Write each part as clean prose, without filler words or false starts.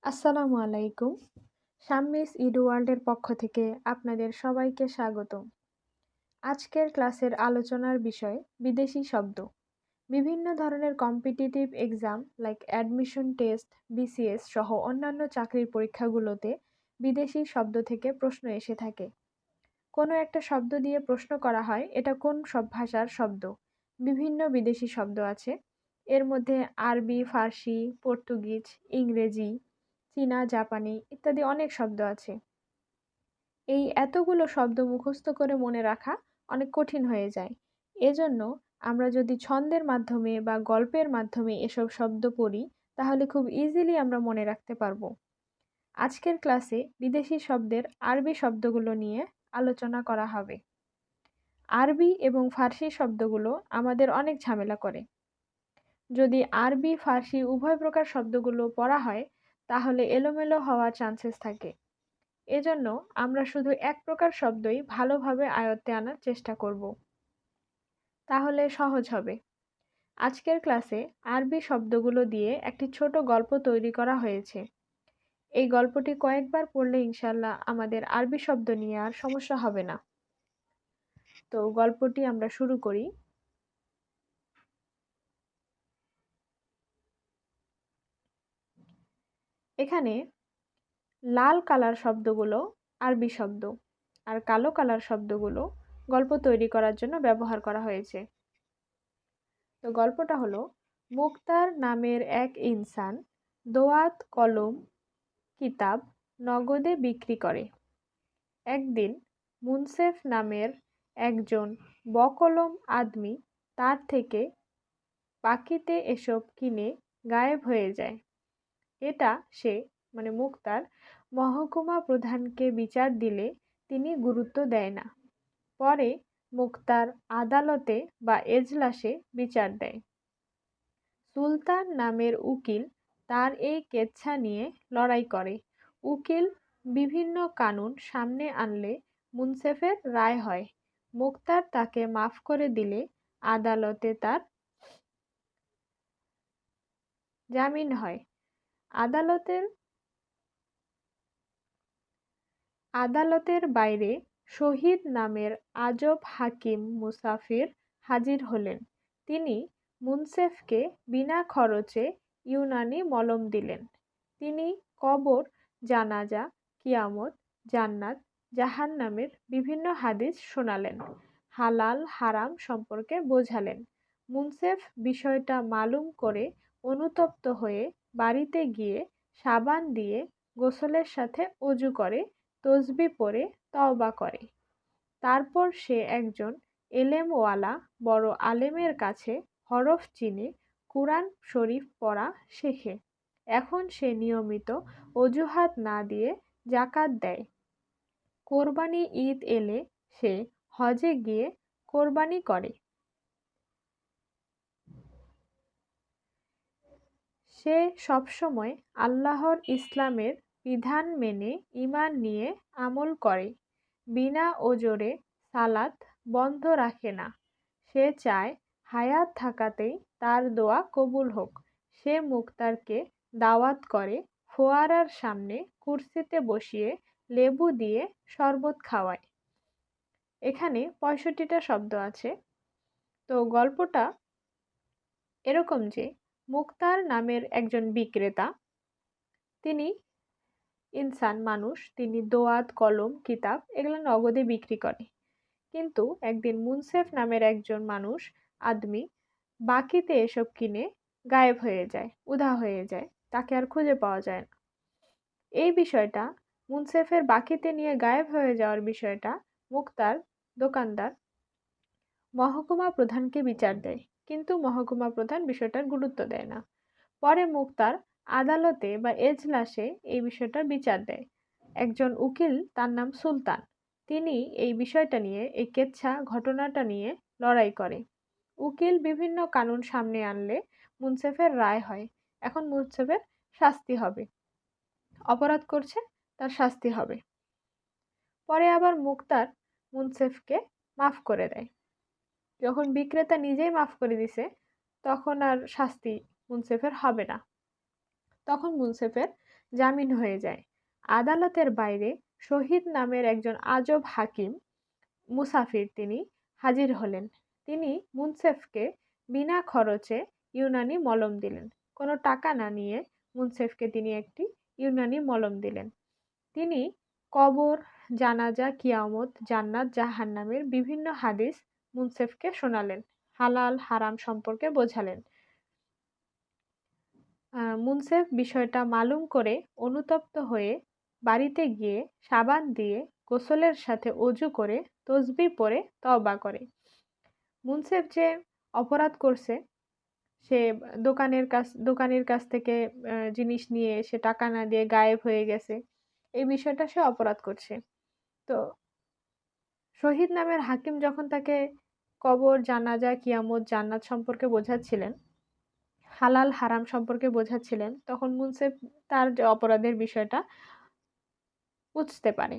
আসসালামু আলাইকুম। শাম্মিস ইডু ওয়ার্ল্ডের পক্ষ থেকে আপনাদের সবাইকে স্বাগতম। আজকের ক্লাসের আলোচনার বিষয় বিদেশি শব্দ। বিভিন্ন ধরনের competitive exam like admission test, BCS সহ অন্যান্য চাকরির পরীক্ষাগুলোতে বিদেশি শব্দ থেকে প্রশ্ন এসে থাকে। কোনো একটা শব্দ দিয়ে প্রশ্ন করা হয়, এটা কোন সব ভাষার শব্দ? বিভিন্ন বিদেশি শব্দ আছে। এর মধ্যে আরবি, ফার্সি, পর্তুগিজ, ইংরেজি, চীনা, জাপানি ইত্যাদি অনেক শব্দ আছে। এই এতগুলো শব্দ মুখস্থ করে মনে রাখা অনেক কঠিন হয়ে যায়। এজন্য আমরা যদি ছন্দের মাধ্যমে বা গল্পের মাধ্যমে এসব শব্দ পড়ি, তাহলে খুব ইজিলি আমরা মনে রাখতে পারবো। আজকের ক্লাসে বিদেশি শব্দের আরবি শব্দগুলো নিয়ে আলোচনা করা হবে। আরবি এবং ফার্সি শব্দগুলো আমাদের অনেক ঝামেলা করে। যদি আরবি, ফার্সি উভয় প্রকার শব্দগুলো পড়া হয়, তাহলে এলোমেলো হওয়ার চান্সেস থাকে। এজন্য আমরা শুধু এক প্রকার শব্দই ভালোভাবে আয়ত্তে আনার চেষ্টা করব। তাহলে সহজ হবে। আজকের ক্লাসে আরবি শব্দগুলো দিয়ে একটি ছোট গল্প তৈরি করা হয়েছে। এই গল্পটি কয়েকবার পড়লে ইনশাল্লাহ আমাদের আরবি শব্দ নিয়ে আর সমস্যা হবে না। তো গল্পটি আমরা শুরু করি। এখানে লাল কালার শব্দগুলো আরবি শব্দ, আর কালো কালার শব্দগুলো গল্প তৈরি করার জন্য ব্যবহার করা হয়েছে। তো গল্পটা হলো, মুক্তার নামের এক ইনসান দোয়াত, কলম, কিতাব নগদে বিক্রি করে। একদিন মুনসেফ নামের একজন বকলম আদমি তার থেকে বাকিতে এসব কিনে গায়েব হয়ে যায়। এটা সে মুক্তার মহকুমা প্রধানকে বিচার দিলে তিনি গুরুত্ব দেয় না। পরে মুক্তার আদালতে বা এজলাসে বিচার দেয়। সুলতান নামের উকিল তার এই কেচ্ছা নিয়ে লড়াই করে। উকিল বিভিন্ন কানুন সামনে আনলে মুনসেফের রায় হয়। মুক্তার তাকে মাফ করে দিলে আদালতে তার জামিন হয়। আদালতের বাইরে শহীদ নামের আজব হাকিম মুসাফির হাজির হলেন। তিনি মুনসেফকে বিনা খরচে ইউনানি মলম দিলেন। তিনি কবর, জানাজা, কিয়ামত, জান্নাত, জাহান্নামের বিভিন্ন হাদিস শোনালেন। হালাল হারাম সম্পর্কে বোঝালেন। মুনসেফ বিষয়টা মালুম করে অনুতপ্ত হয়ে বাড়িতে গিয়ে সাবান দিয়ে গোসলের সাথে অজু করে, তসবিহ পড়ে তওবা করে। তারপর সে একজন এলেমওয়ালা বড় আলেমের কাছে হরফ চিনে কুরআন শরীফ পড়া শেখে। এখন সে নিয়মিত অজুহাত না দিয়ে যাকাত দেয়। কোরবানি ঈদ এলে সে হজে গিয়ে কোরবানি করে। সে সবসময় আল্লাহর ইসলামের বিধান মেনে ঈমান নিয়ে আমল করে। বিনা ওজরে সালাত বন্ধ রাখে না। সে চায় হায়াত থাকাতেই তার দোয়া কবুল হোক। সে মুক্তারকে দাওয়াত করে, ফোয়ারার সামনে কুরসিতে বসিয়ে লেবু দিয়ে শরবত খাওয়ায়। এখানে ৬৫টা শব্দ আছে। তো গল্পটা এরকম যে, মুক্তার নামের একজন বিক্রেতা, তিনি মানুষ, তিনি দোয়াত, কলম, কিতাব এগুলো নগদে বিক্রি করে। কিন্তু একদিন মুনসেফ নামের একজন মানুষ, আদমি, বাকিতে এসব কিনে গায়েব হয়ে যায়, উধাও হয়ে যায়, তাকে আর খুঁজে পাওয়া যায় না। এই বিষয়টা, মুনসেফের বাকিতে নিয়ে গায়েব হয়ে যাওয়ার বিষয়টা, মুক্তার দোকানদার মহকুমা প্রধানকে বিচার দেয়, কিন্তু মহকুমা প্রধান বিষয়টার গুরুত্ব দেয় না। পরে মুক্তার আদালতে বা এজলাসে এই বিষয়টার বিচার দেয়। একজন উকিল, তার নাম সুলতান, তিনি এই বিষয়টা নিয়ে, এই কেচ্ছা ঘটনাটা নিয়ে লড়াই করে। উকিল বিভিন্ন কানুন সামনে আনলে মুনসেফের রায় হয়। এখন মুনসেফের শাস্তি হবে। অপরাধ করছে, তার শাস্তি হবে। পরে আবার মুক্তার মুনসেফকে মাফ করে দেয়। যখন বিক্রেতা নিজেই মাফ করে দিছে, তখন আর শাস্তি মুনসেফের হবে না। তখন মুনসেফের জামিন হয়ে যায়। আদালতের বাইরে শহীদ নামের একজন আজব হাকিম, মুসাফির, তিনি হাজির হলেন। তিনি মুনসেফকে বিনা খরচে ইউনানি মলম দিলেন। কোনো টাকা না নিয়ে মুনসেফকে তিনি একটি ইউনানি মলম দিলেন। তিনি কবর, জানাজা, কিয়ামত, জান্নাত, জাহান্নামের বিভিন্ন হাদিস মুনসেফকে শোনালেন। হালাল হারাম সম্পর্কে বোঝালেন। মুনসেফ বিষয়টা মালুম করে অনুতপ্ত হয়ে বাড়িতে গিয়ে সাবান দিয়ে গোসলের সাথে অজু করে তসবিহ পড়ে তওবা করে। মুনসেফ যে অপরাধ করছে, সে দোকানের কাছ থেকে জিনিস নিয়ে সে টাকা না দিয়ে গায়েব হয়ে গেছে, এই বিষয়টা সে অপরাধ করছে। তো শহীদ নামের হাকিম যখন তাকে কবর, জানাজা, কিয়ামত, জান্নাত সম্পর্কে বোঝাচ্ছিলেন, হালাল হারাম সম্পর্কে বোঝাচ্ছিলেন, তখন মুনসেফ তার যে অপরাধের বিষয়টা বুঝতে পারে।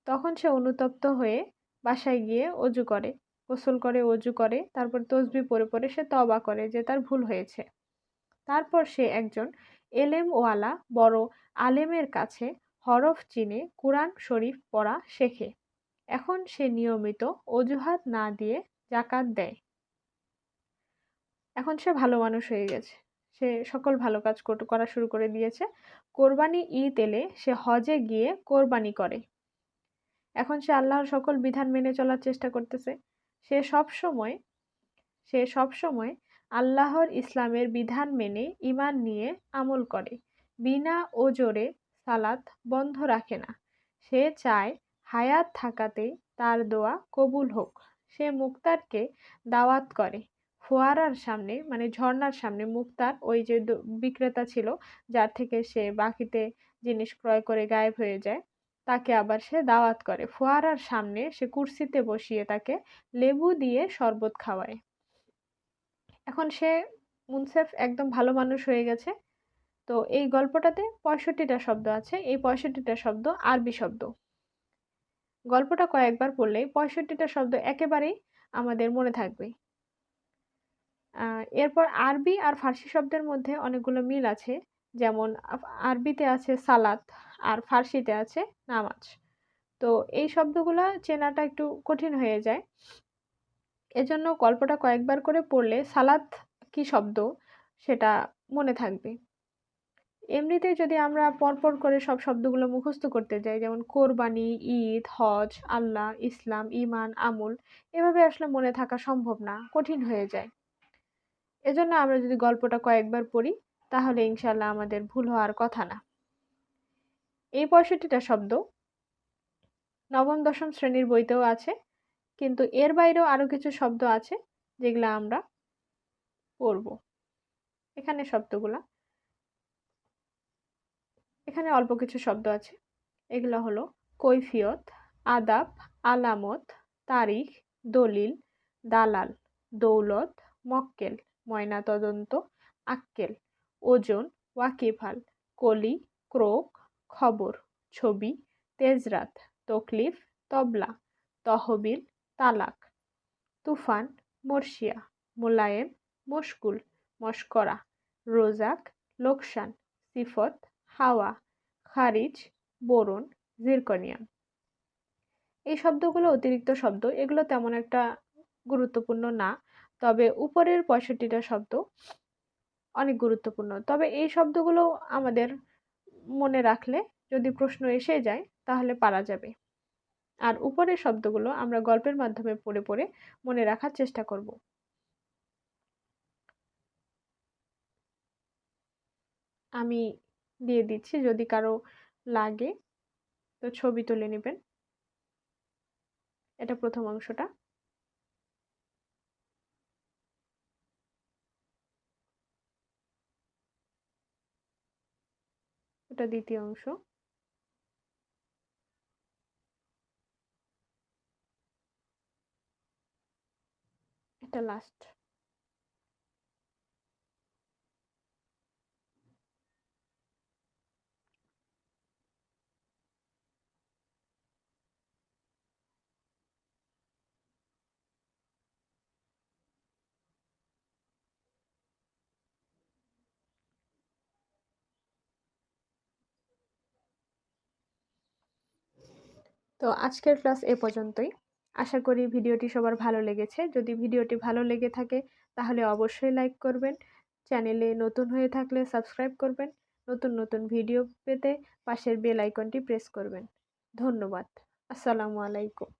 তখন সে অনুতপ্ত হয়ে বাসায় গিয়ে অজু করে, গোসল করে, অজু করে, তারপর তসবিহ পড়ে পড়ে সে তওবা করে যে তার ভুল হয়েছে। তারপর সে একজন এলেমওয়ালা বড় আলেমের কাছে হরফ চিনে কুরআন শরীফ পড়া শেখে। এখন সে নিয়মিত অজুহাত না দিয়ে যাকাত দেয়। এখন সে ভালো মানুষ হয়ে গেছে। সে সকল ভালো কাজ করা শুরু করে দিয়েছে। কোরবানি ঈদ এলে সে হজে গিয়ে কোরবানি করে। এখন সে আল্লাহর সকল বিধান মেনে চলার চেষ্টা করতেছে। সে সবসময় সে সবসময় আল্লাহর ইসলামের বিধান মেনে ঈমান নিয়ে আমল করে। বিনা ওজরে সালাত বন্ধ রাখে না। সে চায় হায়াত থাকাতেই তার দোয়া কবুল হোক। সে মুক্তারকে দাওয়াত করে। ফোয়ারার সামনে, মানে ঝর্ণার সামনে, মুক্তার ওই যে বিক্রেতা ছিল যার থেকে সে বাকিতে জিনিস ক্রয় করে গায়েব হয়ে যায়, তাকে আবার সে দাওয়াত করে। ফোয়ারার সামনে সে কুরসিতে বসিয়ে তাকে লেবু দিয়ে শরবত খাওয়ায়। এখন সে মুনসেফ একদম ভালো মানুষ হয়ে গেছে। তো এই গল্পটাতে ৬৫টা শব্দ আছে। এই ৬৫টা শব্দ আরবি শব্দ। গল্পটা কয়েকবার পড়লেই ৬৫টা শব্দ একেবারেই আমাদের মনে থাকবে। এরপর আরবি আর ফার্সি শব্দের মধ্যে অনেকগুলো মিল আছে। যেমন আরবিতে আছে সালাত আর ফার্সিতে আছে নামাজ। তো এই শব্দগুলা চেনাটা একটু কঠিন হয়ে যায়। এজন্য গল্পটা কয়েকবার করে পড়লে সালাত কি শব্দ সেটা মনে থাকবে। এমনিতে যদি আমরা পরপর করে সব শব্দগুলো মুখস্থ করতে যাই, যেমন কোরবানি, ঈদ, হজ, আল্লাহ, ইসলাম, ঈমান, আমল, এভাবে আসলে মনে থাকা সম্ভব না, কঠিন হয়ে যায়। এজন্য আমরা যদি গল্পটা কয়েকবার পড়ি তাহলে ইনশাআল্লাহ আমাদের ভুল হওয়ার কথা না। এই ৬৫টা শব্দ নবম দশম শ্রেণীর বইতেও আছে, কিন্তু এর বাইরেও আরো কিছু শব্দ আছে যেগুলা আমরা পড়ব। এখানে অল্প কিছু শব্দ আছে। এগুলো হলো কৈফিয়ত, আদাব, আলামত, তারিখ, দলিল, দালাল, দৌলত, মক্কেল, ময়নাতদন্ত, আক্কেল, ওজন, ওয়াকিবহাল, কলি, ক্রোক, খবর, ছবি, তেজরাত, তকলিফ, তবলা, তহবিল, তালাক, তুফান, মর্শিয়া, মোলায়েম, মশগুল, মশকরা, রোজাক, লোকসান, সিফত, হাওয়া, খারিজ, বোরন, জিরকনিয়াম। এই শব্দগুলো অতিরিক্ত শব্দ, এগুলো তেমন একটা গুরুত্বপূর্ণ না। তবে উপরের ৬৫টা শব্দ অনেক গুরুত্বপূর্ণ। তবে এই শব্দগুলো আমাদের মনে রাখলে যদি প্রশ্ন এসে যায় তাহলে পারা যাবে। আর উপরের শব্দগুলো আমরা গল্পের মাধ্যমে পড়ে পড়ে মনে রাখার চেষ্টা করব। আমি দিয়ে দিচ্ছি, যদি কারো লাগে তো ছবি তুলে নেবেন। এটা প্রথম অংশটা। এটা দ্বিতীয় অংশ। এটা লাস্ট। তো আজকের ক্লাস এ পর্যন্তই। আশা করি ভিডিওটি সবার ভালো লেগেছে। যদি ভিডিওটি ভালো লেগে থাকে তাহলে অবশ্যই লাইক করবেন। চ্যানেলে নতুন হয়ে থাকলে সাবস্ক্রাইব করবেন। নতুন ভিডিও পেতে পাশের বেল আইকনটি প্রেস করবেন। ধন্যবাদ। আসসালামু আলাইকুম।